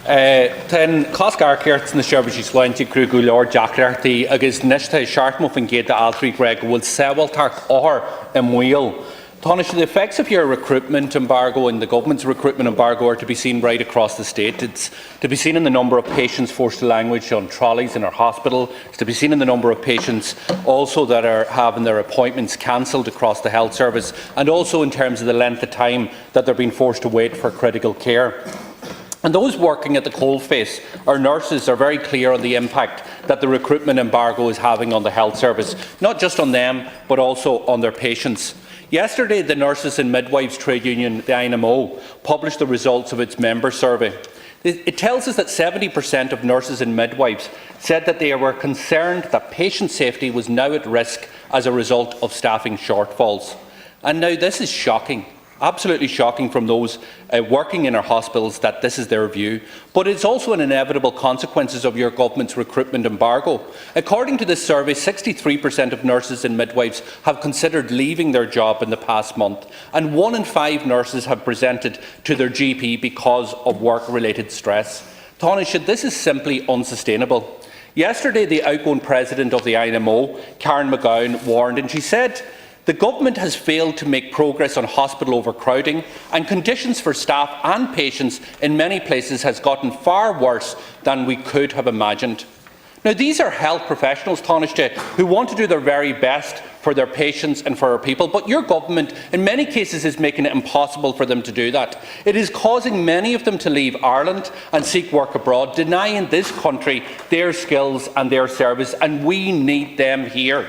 Ten Cosgarkert na Sherbishi Swainty Krugu Lord Jacklerty agus Nishta Shartmuffin Gate the Alfred Greg will Seweltark or Emwheel. Tonish, the effects of your recruitment embargo and the government's recruitment embargo are to be seen right across the state. It's to be seen in the number of patients forced to language on trolleys in our hospital. It's to be seen in the number of patients also that are having their appointments cancelled across the health service, and also in terms of the length of time that they're being forced to wait for critical care. And those working at the coalface, our nurses, are very clear on the impact that the recruitment embargo is having on the health service, not just on them, but also on their patients. Yesterday, the Nurses and Midwives Trade Union, the INMO, published the results of its member survey. It tells us that 70% of nurses and midwives said that they were concerned that patient safety was now at risk as a result of staffing shortfalls. And now this is shocking. Absolutely shocking from those working in our hospitals that this is their view. But it's also an inevitable consequences of your government's recruitment embargo. According to this survey, 63% of nurses and midwives have considered leaving their job in the past month, and 1 in 5 nurses have presented to their GP because of work-related stress. Taoiseach, this is simply unsustainable. Yesterday, the outgoing president of the INMO, Karen McGowan, warned, and she said, "The government has failed to make progress on hospital overcrowding, and conditions for staff and patients in many places has gotten far worse than we could have imagined." Now, these are health professionals, Taoiseach, who want to do their very best for their patients and for our people, but your government in many cases is making it impossible for them to do that. It is causing many of them to leave Ireland and seek work abroad, denying this country their skills and their service, and we need them here.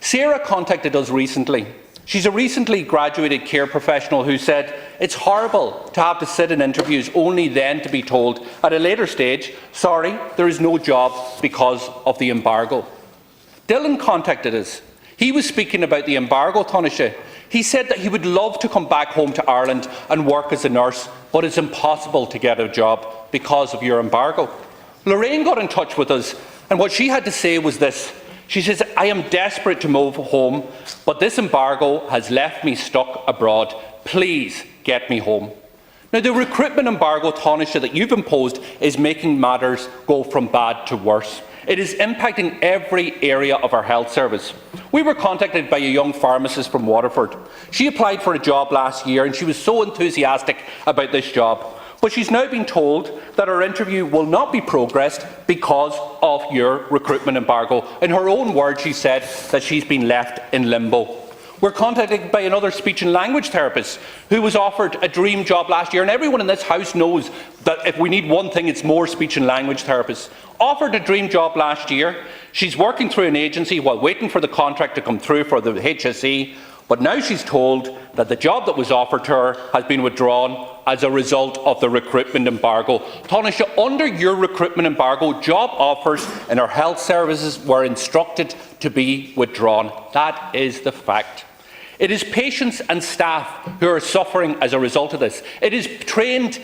Sarah contacted us recently. She's a recently graduated care professional who said it's horrible to have to sit in interviews only then to be told at a later stage, sorry, there is no job because of the embargo. Dylan contacted us. He was speaking about the embargo, Taoiseach. He said that he would love to come back home to Ireland and work as a nurse, but it's impossible to get a job because of your embargo. Lorraine got in touch with us, and what she had to say was this. She says, "I am desperate to move home, but this embargo has left me stuck abroad. Please get me home." Now, the recruitment embargo, Taoiseach, that you've imposed is making matters go from bad to worse. It is impacting every area of our health service. We were contacted by a young pharmacist from Waterford. She applied for a job last year and she was so enthusiastic about this job. But she's now been told that her interview will not be progressed because of your recruitment embargo. In her own words, she said that she's been left in limbo. We're contacted by another speech and language therapist who was offered a dream job last year, and everyone in this House knows that if we need one thing, it's more speech and language therapists. Offered a dream job last year. She's working through an agency while waiting for the contract to come through for the HSE, but now she's told that the job that was offered to her has been withdrawn as a result of the recruitment embargo. Taoiseach, under your recruitment embargo, job offers in our health services were instructed to be withdrawn. That is the fact. It is patients and staff who are suffering as a result of this. It is trained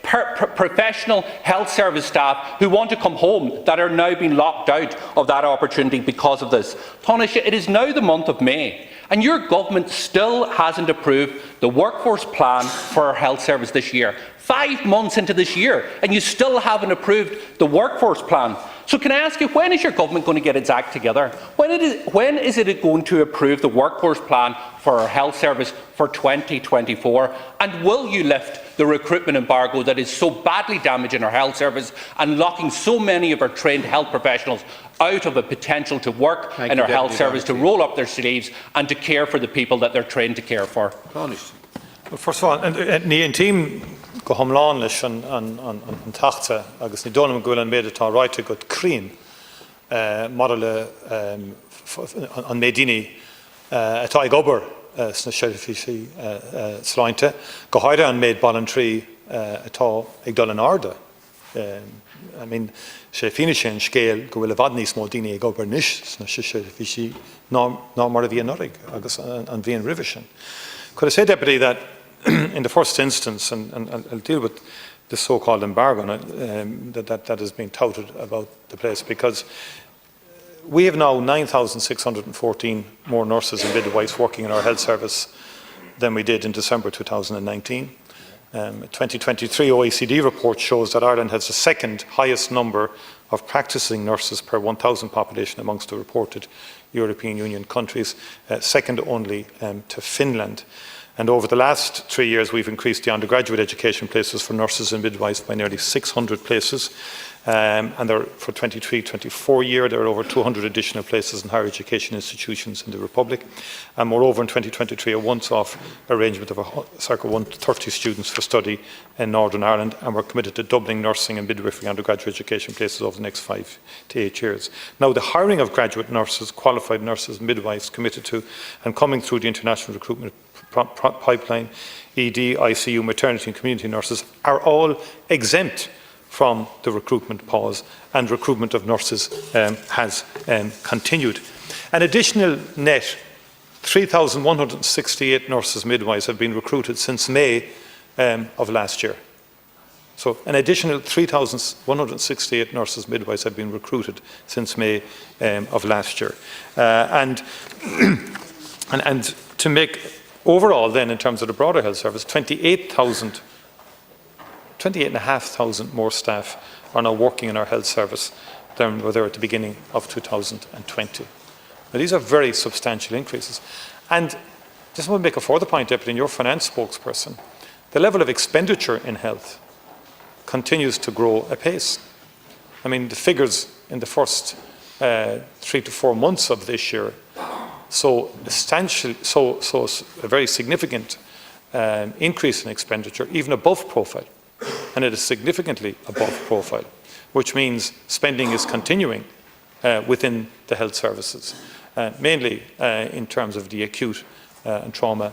professional health service staff who want to come home that are now being locked out of that opportunity because of this. Taoiseach, it is now the month of May, and your government still hasn't approved the workforce plan for our health service this year. 5 months into this year, and you still haven't approved the workforce plan. So can I ask you, when is your government going to get its act together? When is it going to approve the workforce plan for our health service for 2024? And will you lift the recruitment embargo that is so badly damaging our health service and locking so many of our trained health professionals out of a potential to work in our health service, to roll up their sleeves and to care for the people that they're trained to care for? Well, first of all, ní an team go homlán leis an tachta agus ní dónam go bhfuil an méid atá ráite go crín mar le an médaoine atá ag obair sna seirbhísí sláinte go háire an méid ballantraí atá ag dul an arda. I mean, sé fine sin scéal go bhfuil a bhad níos mó daoine ag obair níos sna seirbhísí ná mar a bhí an orig agus an bhí an ribh sin. Could I say, Deputy, that in the first instance, and I'll deal with the so-called embargo that has been touted about the place, because we have now 9,614 more nurses and midwives working in our health service than we did in December 2019. A 2023 OECD report shows that Ireland has the second highest number of practising nurses per 1,000 population amongst the reported European Union countries, second only to Finland. And over the last 3 years, we've increased the undergraduate education places for nurses and midwives by nearly 600 places. And for 23-24 year, there are over 200 additional places in higher education institutions in the Republic. And moreover, in 2023, a once-off arrangement of circa 130 students for study in Northern Ireland, and we're committed to doubling nursing and midwifery undergraduate education places over the next 5 to 8 years. Now, the hiring of graduate nurses, qualified nurses, midwives committed to and coming through the international recruitment pipeline, ED, ICU, maternity and community nurses are all exempt from the recruitment pause, and recruitment of nurses has continued. An additional net 3,168 nurses midwives have been recruited since May of last year. So an additional 3,168 nurses midwives have been recruited since May of last year. And to make overall then, in terms of the broader health service, 28,500 more staff are now working in our health service than were there at the beginning of 2020. Now, these are very substantial increases. And just want to make a further point, Deputy, in your finance spokesperson, the level of expenditure in health continues to grow apace. I mean, the figures in the first 3 to 4 months of this year, so a very significant increase in expenditure, even above profile. And it is significantly above profile, which means spending is continuing within the health services, mainly in terms of the acute and trauma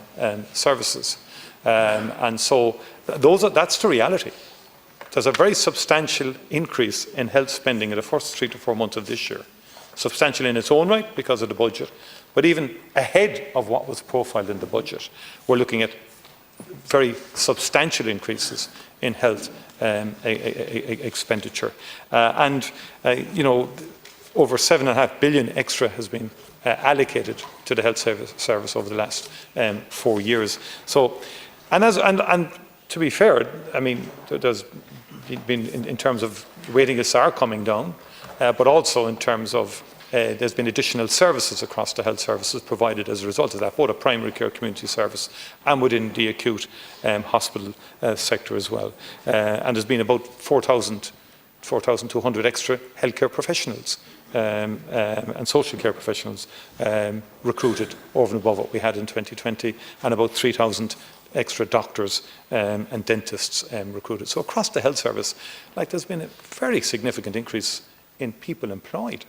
services. And so that's the reality. There's a very substantial increase in health spending in the first 3 to 4 months of this year. Substantial in its own right because of the budget, but even ahead of what was profiled in the budget, we're looking at very substantial increases in health expenditure. Over 7.5 billion extra has been allocated to the health service over the last 4 years. So, and to be fair, I mean, there's been, in terms of waiting lists are coming down, but also in terms of there's been additional services across the health services provided as a result of that, both a primary care community service and within the acute hospital sector as well. And there's been about 4,200 extra healthcare professionals and social care professionals recruited over and above what we had in 2020, and about 3,000 extra doctors and dentists recruited. So across the health service, there's been a very significant increase in people employed.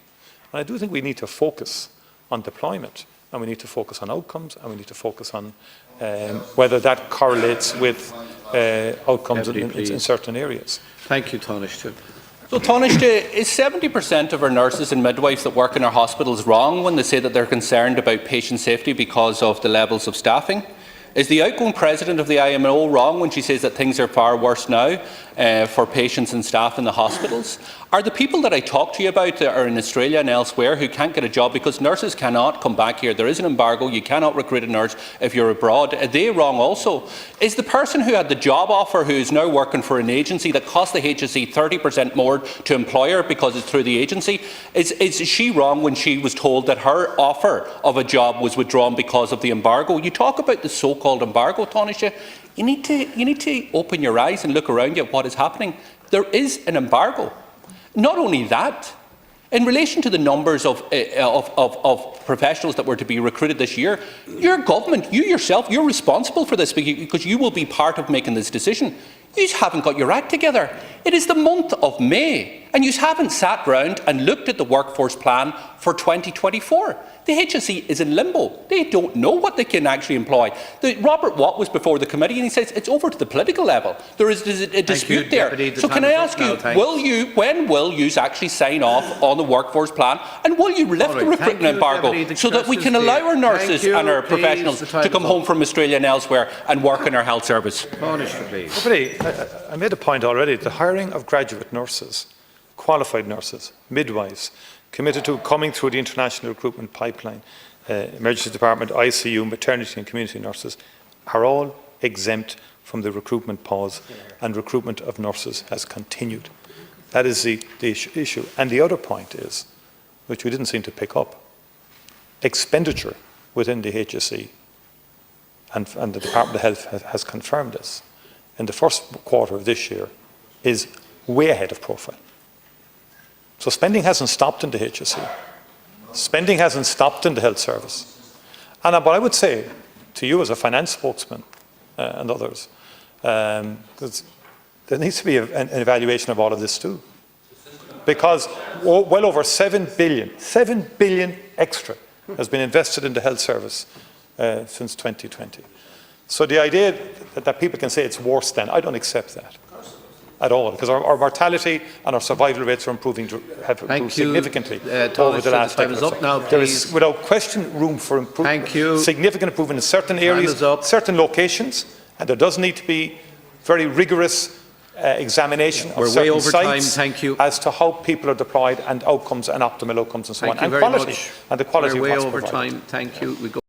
And I do think we need to focus on deployment, and we need to focus on outcomes, and we need to focus on whether that correlates with outcomes in certain areas. Thank you, Taoiseach. So, Taoiseach, is 70% of our nurses and midwives that work in our hospitals wrong when they say that they're concerned about patient safety because of the levels of staffing? Is the outgoing president of the IMO wrong when she says that things are far worse now for patients and staff in the hospitals? Are the people that I talked to you about that are in Australia and elsewhere who can't get a job because nurses cannot come back here? There is an embargo. You cannot recruit a nurse if you're abroad. Are they wrong also? Is the person who had the job offer who is now working for an agency that cost the HSE 30% more to employ her because it's through the agency, is she wrong when she was told that her offer of a job was withdrawn because of the embargo? You talk about the so-called embargo, Taoiseach. You need to open your eyes and look around you at what is happening. There is an embargo. Not only that, in relation to the numbers of professionals that were to be recruited this year, your government, you yourself, you're responsible for this because you will be part of making this decision. You haven't got your act together. It is the month of May, and you haven't sat round and looked at the workforce plan for 2024. The HSE is in limbo. They don't know what they can actually employ. Robert Watt was before the committee and he says it's over to the political level. There is a dispute there. So can I ask you, when will you actually sign off on the workforce plan, and will you lift the recruitment embargo so that we can allow our nurses and our professionals to come home from Australia and elsewhere and work in our health service? I made a point already. The hiring of graduate nurses, qualified nurses, midwives, committed to coming through the international recruitment pipeline, emergency department, ICU, maternity and community nurses, are all exempt from the recruitment pause, and recruitment of nurses has continued. That is the issue. And the other point is, which we didn't seem to pick up, expenditure within the HSE, and the Department of Health has confirmed this, in the first quarter of this year is way ahead of profile. So spending hasn't stopped in the HSE. Spending hasn't stopped in the health service. And what I would say to you as a finance spokesman and others, because there needs to be an evaluation of all of this too. Because well over 7 billion extra has been invested in the health service since 2020. So the idea that people can say it's worse than, I don't accept that at all, because our mortality and our survival rates are have improved significantly over the last decade. There is, without question, room for improvement. Significant improvement in certain areas, certain locations, and there does need to be very rigorous examination of certain sites as to how people are deployed and outcomes and optimal outcomes and so on, and quality and the quality of what's provided. Thank you. We go